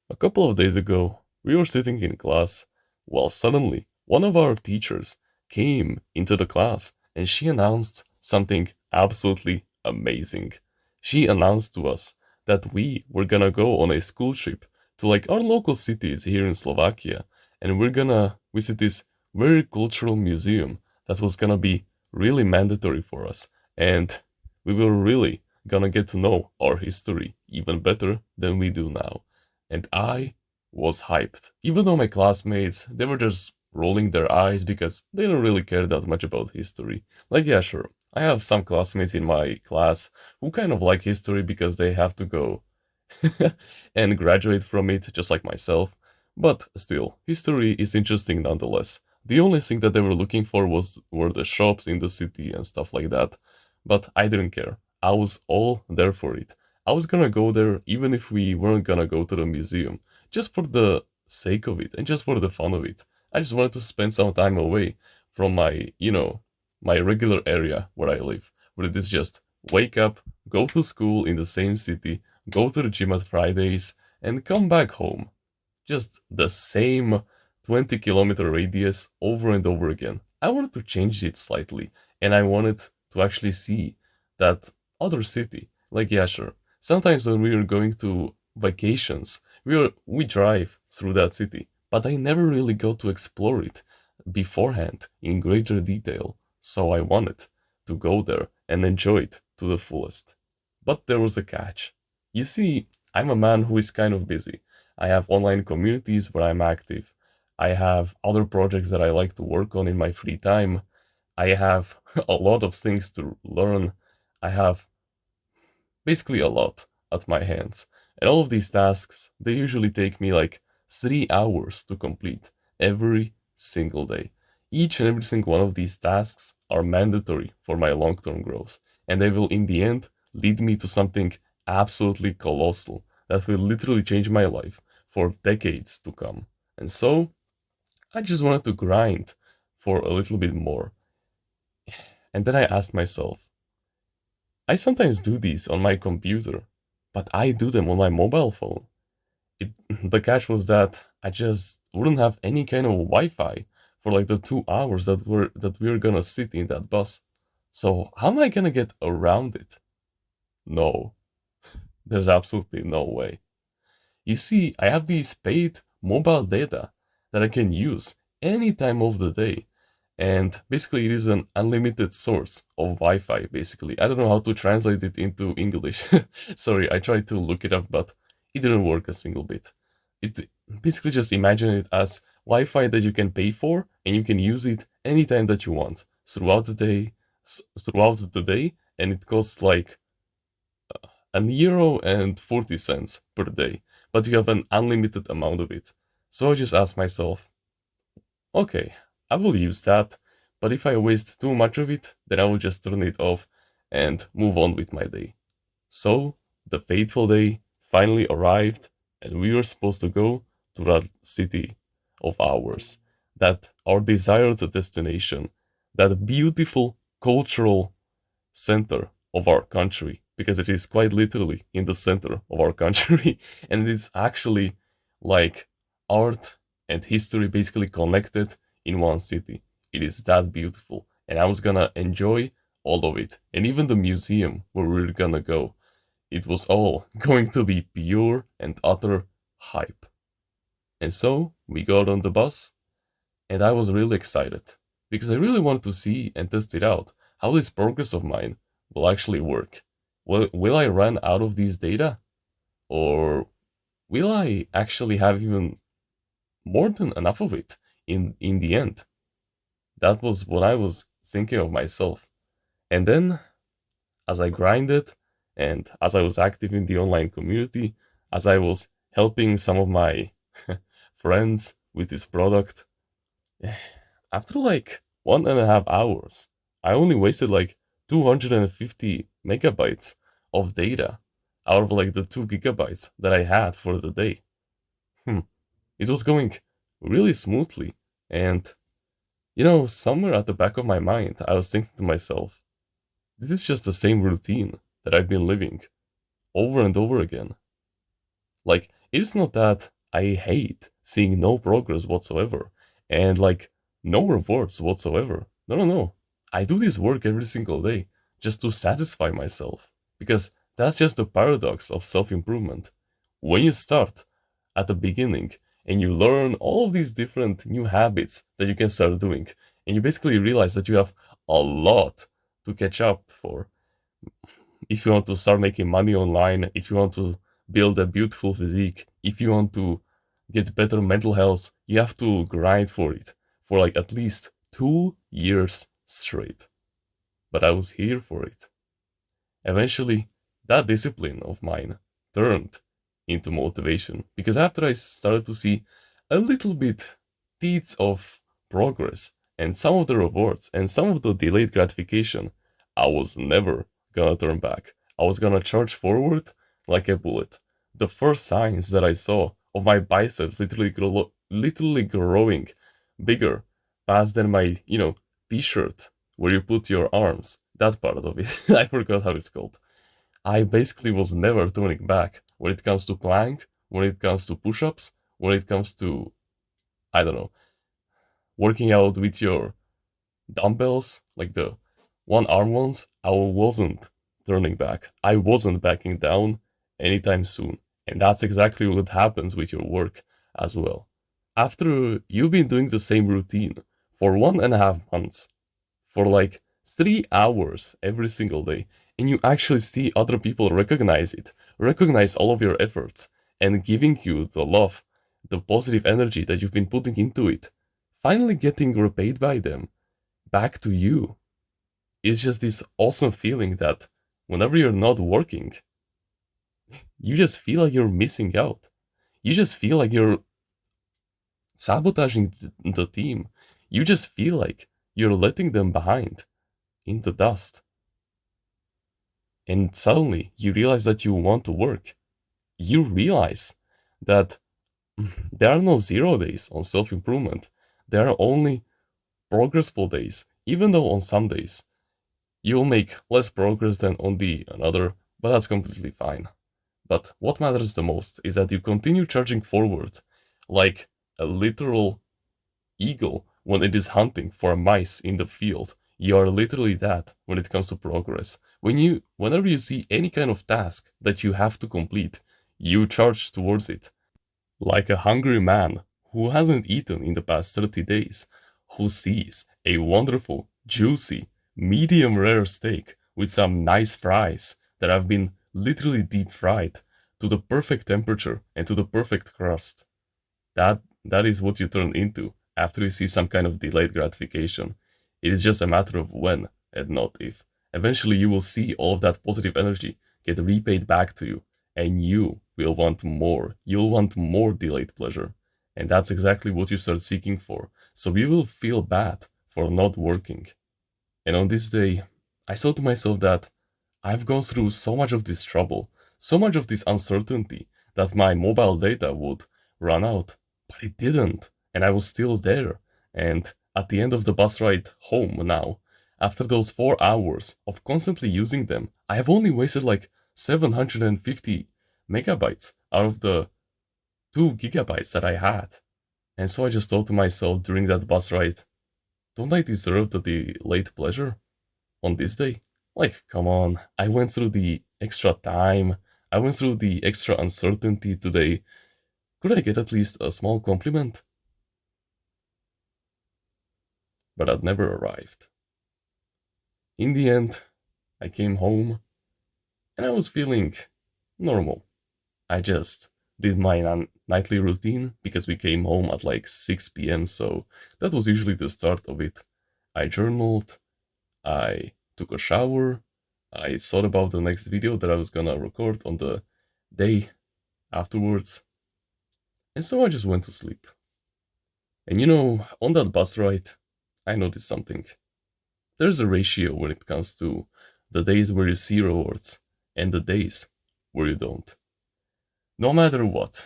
A couple of days ago, we were sitting in class, while suddenly one of our teachers came into the class and she announced something absolutely amazing. She announced to us that we were gonna go on a school trip to like our local cities here in Slovakia, and we're gonna visit this very cultural museum that was gonna be really mandatory for us, and we were really gonna get to know our history even better than we do now. And I was hyped. Even though my classmates, they were just rolling their eyes because they don't really care that much about history. Like, yeah, sure, I have some classmates in my class who kind of like history because they have to go and graduate from it, just like myself. But still, history is interesting nonetheless. The only thing that they were looking for were the shops in the city and stuff like that. But I didn't care. I was all there for it. I was gonna go there even if we weren't gonna go to the museum, just for the sake of it and just for the fun of it. I just wanted to spend some time away from my regular area where I live, where it is just wake up, go to school in the same city, go to the gym at Fridays, and come back home. Just the same 20-kilometer radius over and over again. I wanted to change it slightly, and I wanted to actually see that other city. Like, yeah, sure. Sometimes when we are going to vacations, we drive through that city, but I never really got to explore it beforehand in greater detail. So I wanted to go there and enjoy it to the fullest. But there was a catch. You see, I'm a man who is kind of busy. I have online communities where I'm active. I have other projects that I like to work on in my free time. I have a lot of things to learn. I have basically a lot at my hands. And all of these tasks, they usually take me like 3 hours to complete every single day. Each and every single one of these tasks are mandatory for my long term growth, and they will, in the end, lead me to something absolutely colossal that will literally change my life for decades to come. And so, I just wanted to grind for a little bit more. And then I asked myself, I sometimes do these on my computer, but I do them on my mobile phone. It, the catch was that I just wouldn't have any kind of Wi-Fi for like the 2 hours that we were gonna sit in that bus. So how am I gonna get around it? No, there's absolutely no way. You see, I have these paid mobile data that I can use any time of the day. And basically, it is an unlimited source of Wi Fi, basically. I don't know how to translate it into English. Sorry, I tried to look it up, but it didn't work a single bit. It basically just imagine it as Wi Fi that you can pay for and you can use it anytime that you want throughout the day, and it costs like an euro and 40 cents per day, but you have an unlimited amount of it. So I just asked myself, okay, I will use that, but if I waste too much of it, then I will just turn it off and move on with my day. So the fateful day finally arrived, and we were supposed to go to that city of ours, that our desired destination, that beautiful cultural center of our country, because it is quite literally in the center of our country, and it is actually like art and history basically connected in one city. It is that beautiful, and I was gonna enjoy all of it, and even the museum where we are gonna go. It was all going to be pure and utter hype. And so we got on the bus, and I was really excited because I really wanted to see and test it out how this progress of mine will actually work. Will I run out of these data? Or will I actually have even more than enough of it in the end? That was what I was thinking of myself. And then, as I grinded, and as I was active in the online community, as I was helping some of my friends with this product, after like 1.5 hours, I only wasted like 250 megabytes of data out of like the 2 gigabytes that I had for the day. Hmm. It was going really smoothly. And, somewhere at the back of my mind, I was thinking to myself, this is just the same routine that I've been living over and over again. Like, it is not that I hate seeing no progress whatsoever and like no rewards whatsoever. No, no, no. I do this work every single day just to satisfy myself because that's just the paradox of self improvement. When you start at the beginning and you learn all of these different new habits that you can start doing, and you basically realize that you have a lot to catch up for if you want to start making money online, if you want to build a beautiful physique, if you want to get better mental health, you have to grind for it for like at least 2 years straight. But I was here for it. Eventually, that discipline of mine turned into motivation because after I started to see a little bit deeds of progress and some of the rewards and some of the delayed gratification, I was never gonna turn back. I was gonna charge forward like a bullet. The first signs that I saw of my biceps literally growing bigger past than my, t-shirt where you put your arms, that part of it. I forgot how it's called. I basically was never turning back when it comes to plank, when it comes to push ups, when it comes to, I don't know, working out with your dumbbells, like the one arm ones. I wasn't turning back. I wasn't backing down anytime soon. And that's exactly what happens with your work as well. After you've been doing the same routine for 1.5 months, for like 3 hours every single day, and you actually see other people recognize it, recognize all of your efforts, and giving you the love, the positive energy that you've been putting into it, finally getting repaid by them back to you. It's just this awesome feeling that whenever you're not working, you just feel like you're missing out. You just feel like you're sabotaging the team. You just feel like you're letting them behind in the dust. And suddenly you realize that you want to work. You realize that there are no 0 days on self improvement. There are only progressful days, even though on some days you'll make less progress than on the another, but that's completely fine. But what matters the most is that you continue charging forward like a literal eagle when it is hunting for mice in the field. You are literally that when it comes to progress. Whenever you see any kind of task that you have to complete, you charge towards it. Like a hungry man who hasn't eaten in the past 30 days, who sees a wonderful, juicy, medium rare steak with some nice fries that have been literally deep fried to the perfect temperature and to the perfect crust. That is what you turn into after you see some kind of delayed gratification. It is just a matter of when and not if. Eventually you will see all of that positive energy get repaid back to you, and you will want more. You'll want more delayed pleasure. And that's exactly what you start seeking for. So you will feel bad for not working. And on this day, I thought to myself that I've gone through so much of this trouble, so much of this uncertainty that my mobile data would run out, but it didn't, and I was still there. And at the end of the bus ride home now, after those 4 hours of constantly using them, I have only wasted like 750 megabytes out of the 2 gigabytes that I had. And so I just thought to myself during that bus ride, don't I deserve the delayed pleasure on this day? Like, come on, I went through the extra time, I went through the extra uncertainty today. Could I get at least a small compliment? But that never arrived. In the end, I came home and I was feeling normal. I just did my nightly routine because we came home at like 6 p.m., so that was usually the start of it. I journaled, I took a shower, I thought about the next video that I was gonna record on the day afterwards, and so I just went to sleep. And on that bus ride, I noticed something. There's a ratio when it comes to the days where you see rewards and the days where you don't. No matter what,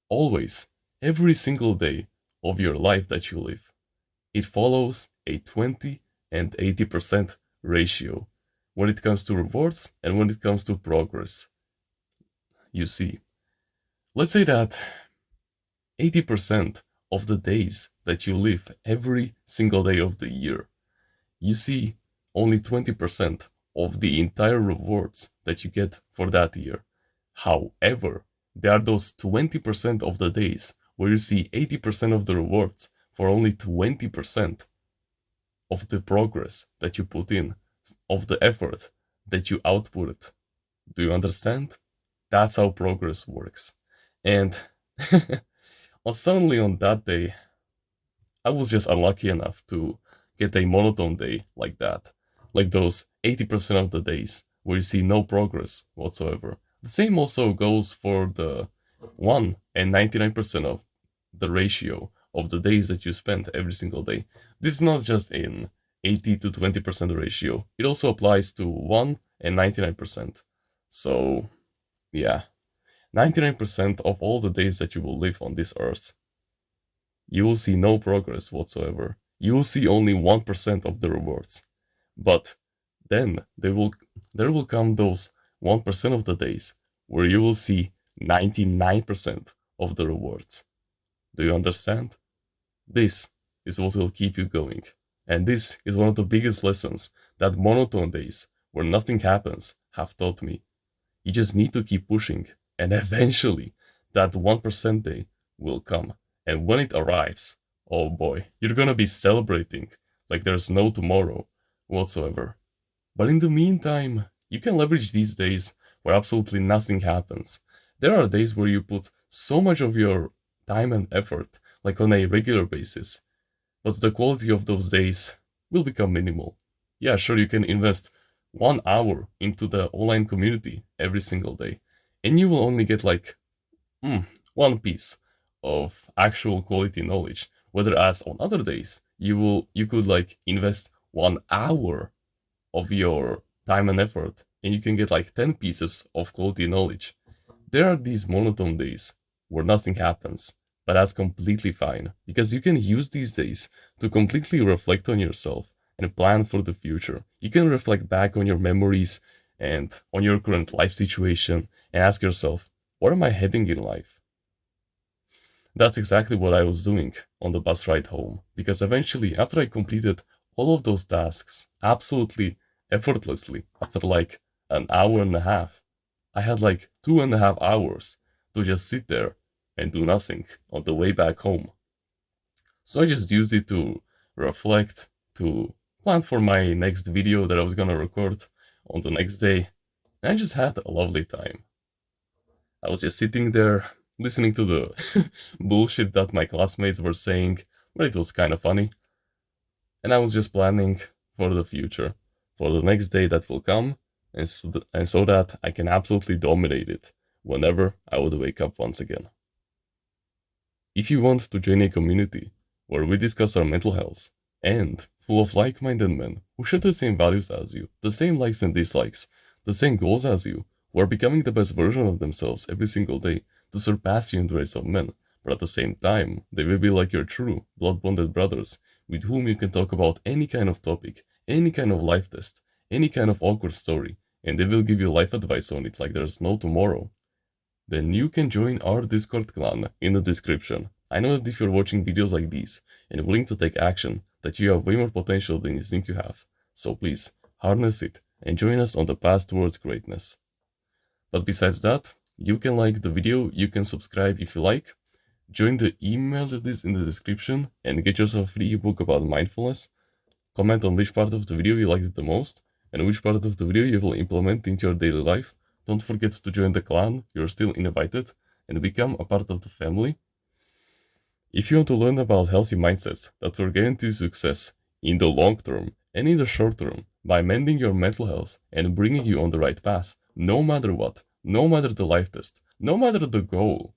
always, every single day of your life that you live, it follows a 20 and 80% ratio when it comes to rewards and when it comes to progress. You see, let's say that 80% of the days that you live every single day of the year, you see only 20% of the entire rewards that you get for that year. However, there are those 20% of the days where you see 80% of the rewards for only 20% of the progress that you put in, of the effort that you output. Do you understand? That's how progress works. And suddenly on that day, I was just unlucky enough to get a monotone day like that. Like those 80% of the days where you see no progress whatsoever. The same also goes for the 1 and 99% of the ratio of the days that you spend every single day. This is not just in 80 to 20% ratio. It also applies to 1 and 99%. So, yeah, 99% of all the days that you will live on this earth, you will see no progress whatsoever. You will see only 1% of the rewards. But then there will come those 1% of the days where you will see 99% of the rewards. Do you understand? This is what will keep you going. And this is one of the biggest lessons that monotone days, where nothing happens, have taught me. You just need to keep pushing, and eventually that 1% day will come. And when it arrives, oh boy, you're gonna be celebrating like there's no tomorrow whatsoever. But in the meantime, you can leverage these days where absolutely nothing happens. There are days where you put so much of your time and effort, like on a regular basis, but the quality of those days will become minimal. Yeah, sure, you can invest 1 hour into the online community every single day, and you will only get like one piece of actual quality knowledge. Whereas on other days, you could like invest 1 hour of your time and effort, and you can get like 10 pieces of quality knowledge. There are these monotone days where nothing happens, but that's completely fine because you can use these days to completely reflect on yourself and plan for the future. You can reflect back on your memories and on your current life situation and ask yourself, where am I heading in life? That's exactly what I was doing on the bus ride home, because eventually, after I completed all of those tasks absolutely effortlessly, after like an hour and a half, I had like 2.5 hours to just sit there and do nothing on the way back home. So I just used it to reflect, to plan for my next video that I was gonna record on the next day, and I just had a lovely time. I was just sitting there listening to the bullshit that my classmates were saying, but it was kind of funny. And I was just planning for the future, for the next day that will come, and so that I can absolutely dominate it whenever I would wake up once again. If you want to join a community where we discuss our mental health and full of like-minded men who share the same values as you, the same likes and dislikes, the same goals as you, who are becoming the best version of themselves every single day to surpass you in the race of men, but at the same time, they will be like your true blood-bonded brothers with whom you can talk about any kind of topic, any kind of life test, any kind of awkward story, and they will give you life advice on it like there's no tomorrow, then you can join our Discord clan in the description. I know that if you're watching videos like these and willing to take action, that you have way more potential than you think you have. So please, harness it and join us on the path towards greatness. But besides that, you can like the video, you can subscribe if you like, join the email list in the description and get yourself a free ebook about mindfulness. Comment on which part of the video you liked it the most, and which part of the video you will implement into your daily life. Don't forget to join the clan, you're still invited, and become a part of the family. If you want to learn about healthy mindsets that will guarantee success in the long term and in the short term by mending your mental health and bringing you on the right path, no matter what, no matter the life test, no matter the goal,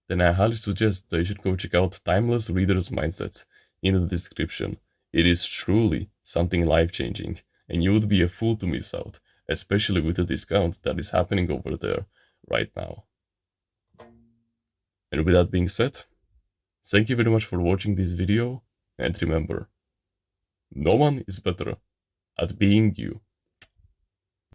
then I highly suggest that you should go check out Timeless Reader's Mindset in the description. It is truly something life changing, and you would be a fool to miss out, especially with the discount that is happening over there right now. And with that being said, thank you very much for watching this video, and remember, no one is better at being you